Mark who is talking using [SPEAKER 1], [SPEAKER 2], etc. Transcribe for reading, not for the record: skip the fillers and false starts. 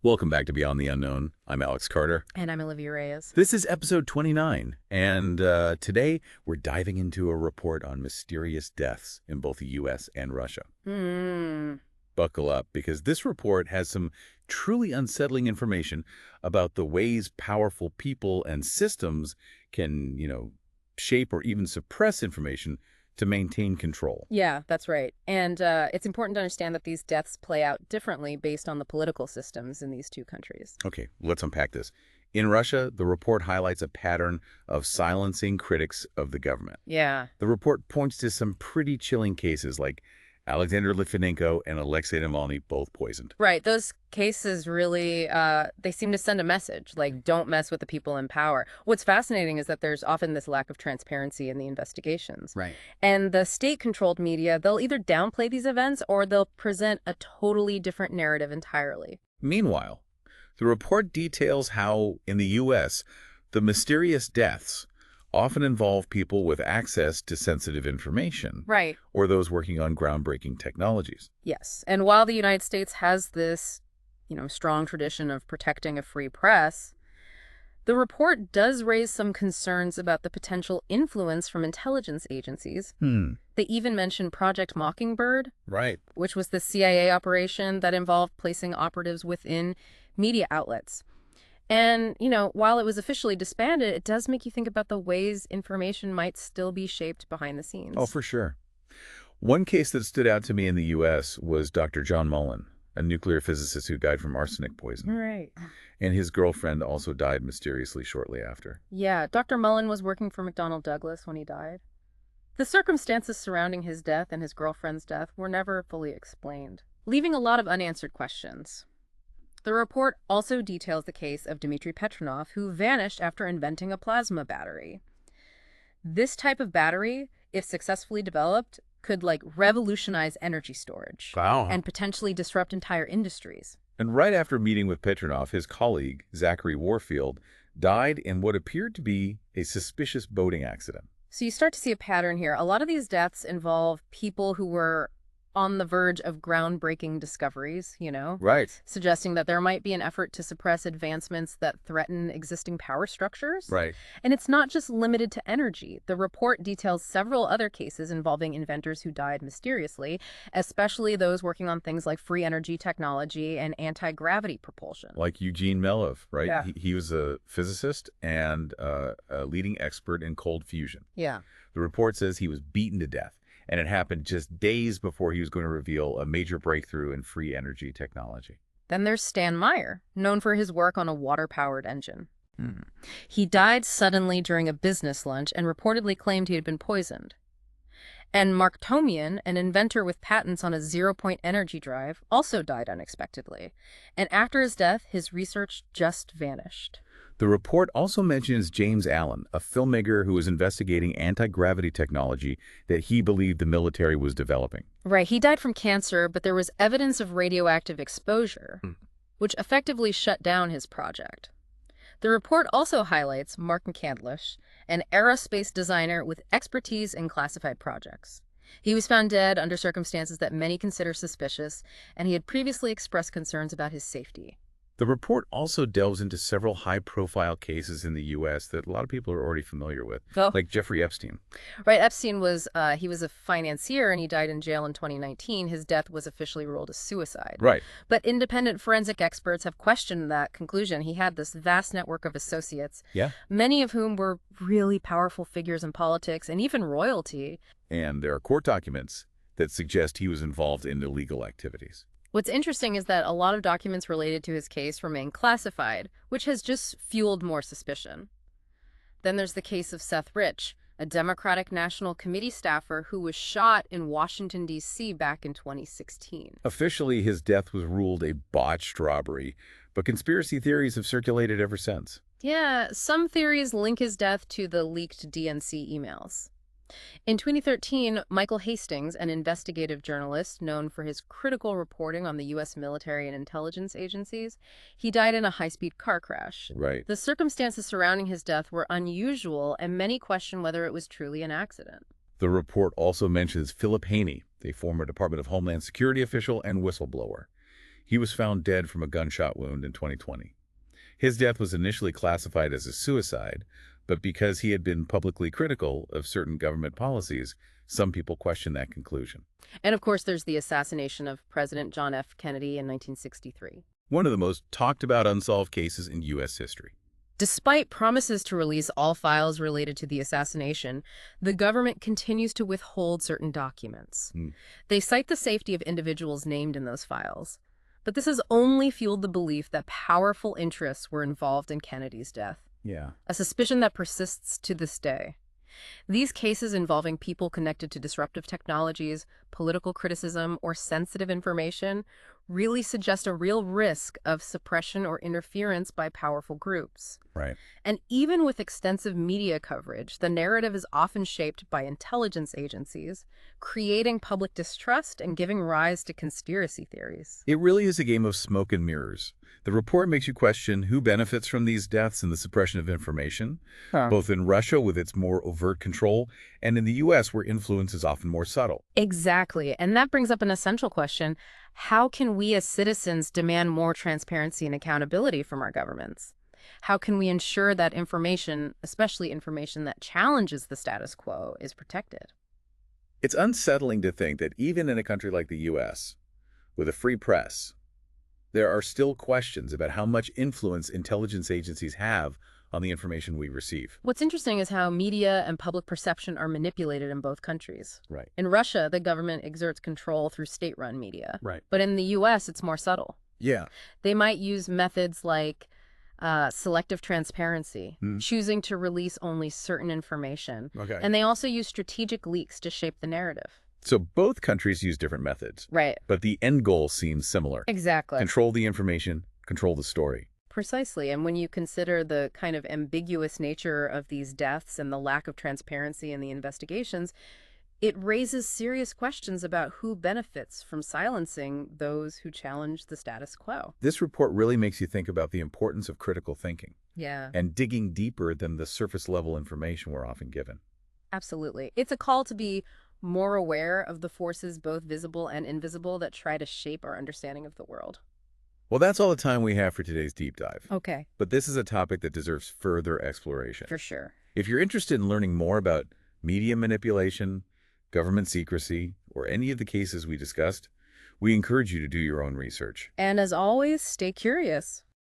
[SPEAKER 1] Welcome back to Beyond the Unknown. I'm Alex Carter.
[SPEAKER 2] And I'm Olivia Reyes.
[SPEAKER 1] This is episode 29, and today we're diving into a report on mysterious deaths in both the U.S. and Russia. Buckle up, because this report has some truly unsettling information about the ways powerful people and systems can, shape or even suppress information to maintain control.
[SPEAKER 2] Yeah, that's right. And it's important to understand that these deaths play out differently based on the political systems in these two countries.
[SPEAKER 1] Okay, let's unpack this. In Russia, the report highlights a pattern of silencing critics of the government.
[SPEAKER 2] Yeah.
[SPEAKER 1] The report points to some pretty chilling cases like Alexander Litvinenko and Alexei Navalny, both poisoned.
[SPEAKER 2] Right. Those cases really, they seem to send a message, like, don't mess with the people in power. What's fascinating is that there's often this lack of transparency in the investigations.
[SPEAKER 1] Right.
[SPEAKER 2] And the state-controlled media, they'll either downplay these events or they'll present a totally different narrative entirely.
[SPEAKER 1] Meanwhile, the report details how, in the U.S., the mysterious deaths often involve people with access to sensitive information.
[SPEAKER 2] Right.
[SPEAKER 1] Or those working on groundbreaking technologies.
[SPEAKER 2] Yes. And while the United States has this, strong tradition of protecting a free press, the report does raise some concerns about the potential influence from intelligence agencies. They even mention Project Mockingbird,
[SPEAKER 1] Right.
[SPEAKER 2] which was the CIA operation that involved placing operatives within media outlets. And, while it was officially disbanded, it does make you think about the ways information might still be shaped behind the scenes.
[SPEAKER 1] Oh, for sure. One case that stood out to me in the U.S. was Dr. John Mullen, a nuclear physicist who died from arsenic poison.
[SPEAKER 2] Right.
[SPEAKER 1] And his girlfriend also died mysteriously shortly after.
[SPEAKER 2] Yeah, Dr. Mullen was working for McDonnell Douglas when he died. The circumstances surrounding his death and his girlfriend's death were never fully explained, leaving a lot of unanswered questions. The report also details the case of Dmitry Petronov, who vanished after inventing a plasma battery. This type of battery, if successfully developed, could revolutionize energy storage.
[SPEAKER 1] Wow.
[SPEAKER 2] And potentially disrupt entire industries.
[SPEAKER 1] And right after meeting with Petronov, his colleague, Zachary Warfield, died in what appeared to be a suspicious boating accident.
[SPEAKER 2] So you start to see a pattern here. A lot of these deaths involve people who were on the verge of groundbreaking discoveries,
[SPEAKER 1] Right.
[SPEAKER 2] suggesting that there might be an effort to suppress advancements that threaten existing power structures.
[SPEAKER 1] Right.
[SPEAKER 2] And it's not just limited to energy. The report details several other cases involving inventors who died mysteriously, especially those working on things like free energy technology and anti-gravity propulsion.
[SPEAKER 1] Like Eugene Melov, right?
[SPEAKER 2] Yeah.
[SPEAKER 1] He was a physicist and a leading expert in cold fusion.
[SPEAKER 2] Yeah.
[SPEAKER 1] The report says he was beaten to death, and it happened just days before he was going to reveal a major breakthrough in free energy technology.
[SPEAKER 2] Then there's Stan Meyer, known for his work on a water-powered engine. He died suddenly during a business lunch and reportedly claimed he had been poisoned. And Mark Tomian, an inventor with patents on a zero-point energy drive, also died unexpectedly. And after his death, his research just vanished.
[SPEAKER 1] The report also mentions James Allen, a filmmaker who was investigating anti-gravity technology that he believed the military was developing.
[SPEAKER 2] Right, he died from cancer, but there was evidence of radioactive exposure, which effectively shut down his project. The report also highlights Martin Candlish, an aerospace designer with expertise in classified projects. He was found dead under circumstances that many consider suspicious, and he had previously expressed concerns about his safety.
[SPEAKER 1] The report also delves into several high-profile cases in the U.S. that a lot of people are already familiar with, like Jeffrey Epstein.
[SPEAKER 2] Right, Epstein was he was a financier and he died in jail in 2019. His death was officially ruled a suicide.
[SPEAKER 1] Right.
[SPEAKER 2] But independent forensic experts have questioned that conclusion. He had this vast network of associates, many of whom were really powerful figures in politics and even royalty.
[SPEAKER 1] And there are court documents that suggest he was involved in illegal activities.
[SPEAKER 2] What's interesting is that a lot of documents related to his case remain classified, which has just fueled more suspicion. Then there's the case of Seth Rich, a Democratic National Committee staffer who was shot in Washington, D.C. back in 2016.
[SPEAKER 1] Officially, his death was ruled a botched robbery, but conspiracy theories have circulated ever since.
[SPEAKER 2] Yeah, some theories link his death to the leaked DNC emails. In 2013, Michael Hastings, an investigative journalist known for his critical reporting on the U.S. military and intelligence agencies, he died in a high-speed car crash.
[SPEAKER 1] Right.
[SPEAKER 2] The circumstances surrounding his death were unusual, and many question whether it was truly an accident.
[SPEAKER 1] The report also mentions Philip Haney, a former Department of Homeland Security official and whistleblower. He was found dead from a gunshot wound in 2020. His death was initially classified as a suicide, but because he had been publicly critical of certain government policies, some people question that conclusion.
[SPEAKER 2] And of course, there's the assassination of President John F. Kennedy in 1963.
[SPEAKER 1] One of the most talked about unsolved cases in U.S. history.
[SPEAKER 2] Despite promises to release all files related to the assassination, the government continues to withhold certain documents. They cite the safety of individuals named in those files. But this has only fueled the belief that powerful interests were involved in Kennedy's death,
[SPEAKER 1] Yeah.
[SPEAKER 2] a suspicion that persists to this day. These cases involving people connected to disruptive technologies, political criticism, or sensitive information really suggest a real risk of suppression or interference by powerful groups.
[SPEAKER 1] Right.
[SPEAKER 2] And even with extensive media coverage, the narrative is often shaped by intelligence agencies, creating public distrust and giving rise to conspiracy theories.
[SPEAKER 1] It really is a game of smoke and mirrors. The report makes you question who benefits from these deaths and the suppression of information, both in Russia with its more overt control and in the U.S. where influence is often more subtle.
[SPEAKER 2] Exactly. And that brings up an essential question. How can we as citizens demand more transparency and accountability from our governments? How can we ensure that information, especially information that challenges the status quo, is protected?
[SPEAKER 1] It's unsettling to think that even in a country like the U.S., with a free press, there are still questions about how much influence intelligence agencies have on the information we receive.
[SPEAKER 2] What's interesting is how media and public perception are manipulated in both countries.
[SPEAKER 1] Right.
[SPEAKER 2] In Russia, the government exerts control through state-run media.
[SPEAKER 1] Right.
[SPEAKER 2] But in the U.S., it's more subtle.
[SPEAKER 1] Yeah.
[SPEAKER 2] They might use methods like selective transparency, choosing to release only certain information.
[SPEAKER 1] Okay.
[SPEAKER 2] And they also use strategic leaks to shape the narrative.
[SPEAKER 1] So both countries use different methods.
[SPEAKER 2] Right.
[SPEAKER 1] But the end goal seems similar.
[SPEAKER 2] Exactly.
[SPEAKER 1] Control the information, control the story.
[SPEAKER 2] Precisely. And when you consider the kind of ambiguous nature of these deaths and the lack of transparency in the investigations, it raises serious questions about who benefits from silencing those who challenge the status quo.
[SPEAKER 1] This report really makes you think about the importance of critical thinking.
[SPEAKER 2] Yeah.
[SPEAKER 1] And digging deeper than the surface-level information we're often given.
[SPEAKER 2] Absolutely. It's a call to be more aware of the forces, both visible and invisible, that try to shape our understanding of the world.
[SPEAKER 1] Well, that's all the time we have for today's deep dive.
[SPEAKER 2] Okay.
[SPEAKER 1] But this is a topic that deserves further exploration.
[SPEAKER 2] For sure.
[SPEAKER 1] If you're interested in learning more about media manipulation, government secrecy, or any of the cases we discussed, we encourage you to do your own research.
[SPEAKER 2] And as always, stay curious.